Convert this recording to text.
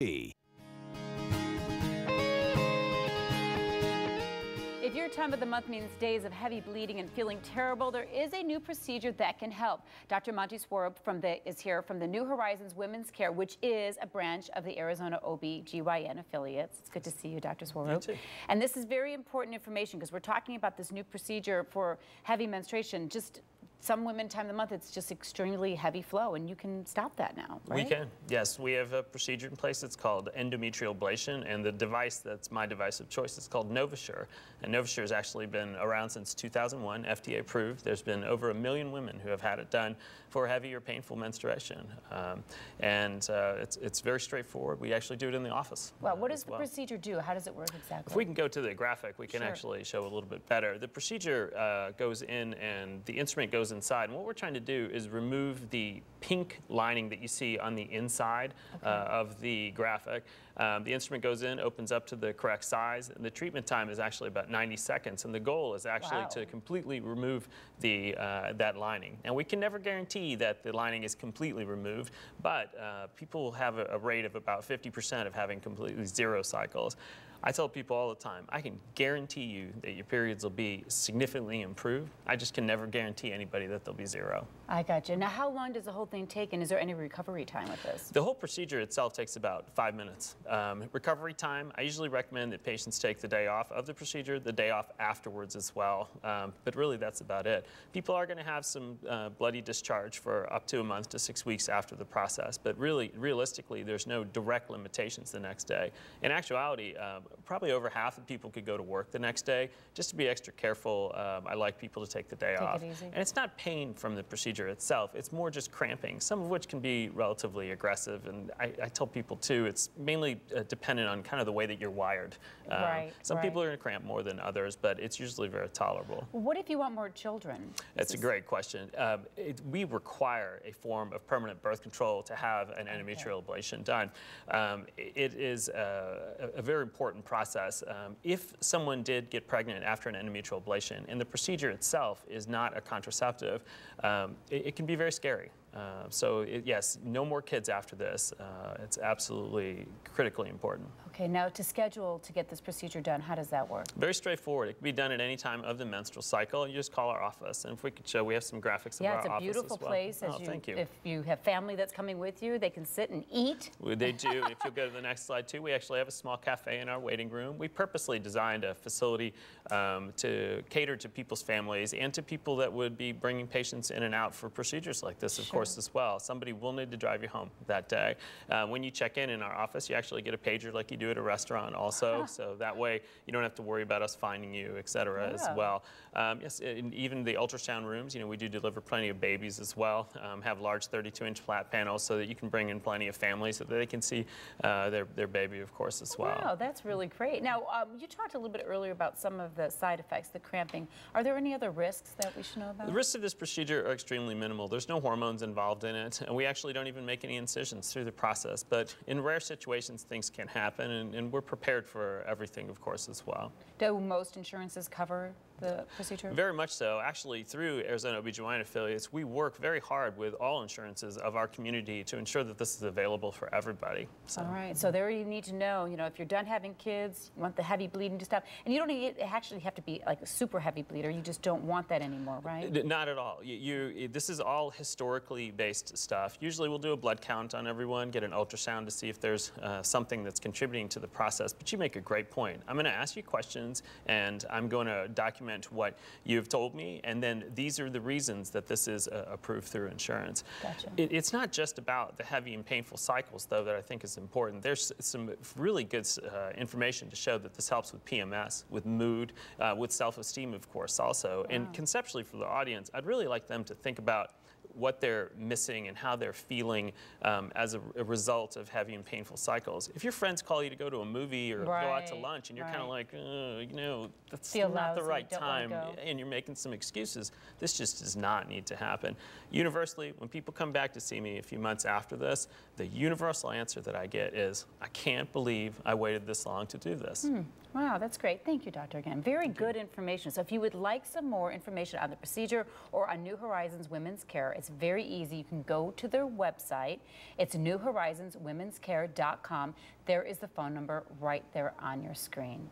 If your time of the month means days of heavy bleeding and feeling terrible, there is a new procedure that can help. Dr. Monte Swarup is here from the New Horizons Women's Care, which is a branch of the Arizona OB/GYN affiliates. It's good to see you, Dr. Swarup. And this is very important information because we're talking about this new procedure for heavy menstruation. Just some women, time of the month, it's just extremely heavy flow, and you can stop that now, right? We can, yes. We have a procedure in place. It's called endometrial ablation, and the device that's my device of choice is called Novasure. And Novasure has actually been around since 2001, FDA approved. There's been over 1 million women who have had it done for heavy or painful menstruation. It's very straightforward. We actually do it in the office. Well, what does the procedure do? How does it work exactly? If we can go to the graphic, we can actually show a little bit better. The procedure goes in and the instrument goes inside. And what we're trying to do is remove the pink lining that you see on the inside of the graphic. The instrument goes in, opens up to the correct size, and the treatment time is actually about 90 seconds. And the goal is actually to completely remove that lining. And we can never guarantee that the lining is completely removed, but people have a rate of about 50% of having completely 0 cycles. I tell people all the time, I can guarantee you that your periods will be significantly improved. I just can never guarantee anybody that they'll be 0. I got you. Now, how long does the whole thing take, and is there any recovery time with this? The whole procedure itself takes about 5 minutes. Recovery time, I usually recommend that patients take the day off of the procedure, the day off afterwards as well. But really, that's about it. People are going to have some bloody discharge for up to a month to 6 weeks after the process. But really, realistically, there's no direct limitations the next day. In actuality, probably over half of people could go to work the next day. Just to be extra careful, I like people to take the day off. It easy. And it's not pain from the procedure itself, it's more just cramping, some of which can be relatively aggressive. And I tell people too, it's mainly dependent on kind of the way that you're wired. Some people are going to cramp more than others, but it's usually very tolerable. What if you want more children? That's a great question. We require a form of permanent birth control to have an endometrial ablation done. It is a very important process. If someone did get pregnant after an endometrial ablation and the procedure itself is not a contraceptive, it can be very scary. Yes, no more kids after this. It's absolutely critically important. Okay, now to schedule to get this procedure done, how does that work? Very straightforward. It can be done at any time of the menstrual cycle. You just call our office, and if we could show, we have some graphics of our office as well. Yeah, it's a beautiful place. Thank you. If you have family that's coming with you, they can sit and eat. They do. If you'll go to the next slide too, we actually have a small cafe in our waiting room. We purposely designed a facility to cater to people's families and to people that would be bringing patients in and out for procedures like this, of course, as well. Somebody will need to drive you home that day. When you check in our office, you actually get a pager like you do at a restaurant also, so that way you don't have to worry about us finding you, etc. as well. Yes, and even the ultrasound rooms, we do deliver plenty of babies as well, have large 32-inch flat panels so that you can bring in plenty of families so that they can see their baby, of course, as well. Wow, that's really great. Now, you talked a little bit earlier about some of the side effects, the cramping. Are there any other risks that we should know about? The risks of this procedure are extremely minimal. There's no hormones involved in it, and we actually don't even make any incisions through the process. But in rare situations, things can happen, and we're prepared for everything, of course, as well. Do most insurances cover the procedure? Very much so. Actually, through Arizona OB/GYN affiliates, we work very hard with all insurances of our community to ensure that this is available for everybody. So. All right. So there you need to know, if you're done having kids, you want the heavy bleeding to stop, and you don't actually have to be like a super heavy bleeder. You just don't want that anymore, right? Not at all. This is all historically based stuff. Usually we'll do a blood count on everyone, get an ultrasound to see if there's something that's contributing to the process. But you make a great point. I'm going to ask you questions, and I'm going to document what you've told me, and then these are the reasons that this is approved through insurance. Gotcha. It's not just about the heavy and painful cycles, though, that I think is important. There's some really good information to show that this helps with PMS, with mood, with self-esteem, of course, also. Wow. And conceptually for the audience, I'd really like them to think about what they're missing and how they're feeling as a result of heavy and painful cycles. If your friends call you to go to a movie or go out to lunch and you're kind of like, that's not the right time, and you're making some excuses, this just does not need to happen. Universally, when people come back to see me a few months after this, the universal answer that I get is, I can't believe I waited this long to do this. Wow, that's great. Thank you, Doctor, again. Very good information. So if you would like some more information on the procedure or on New Horizons Women's Care, it's It's very easy. You can go to their website. It's newhorizonswomenscare.com. There is the phone number right there on your screen.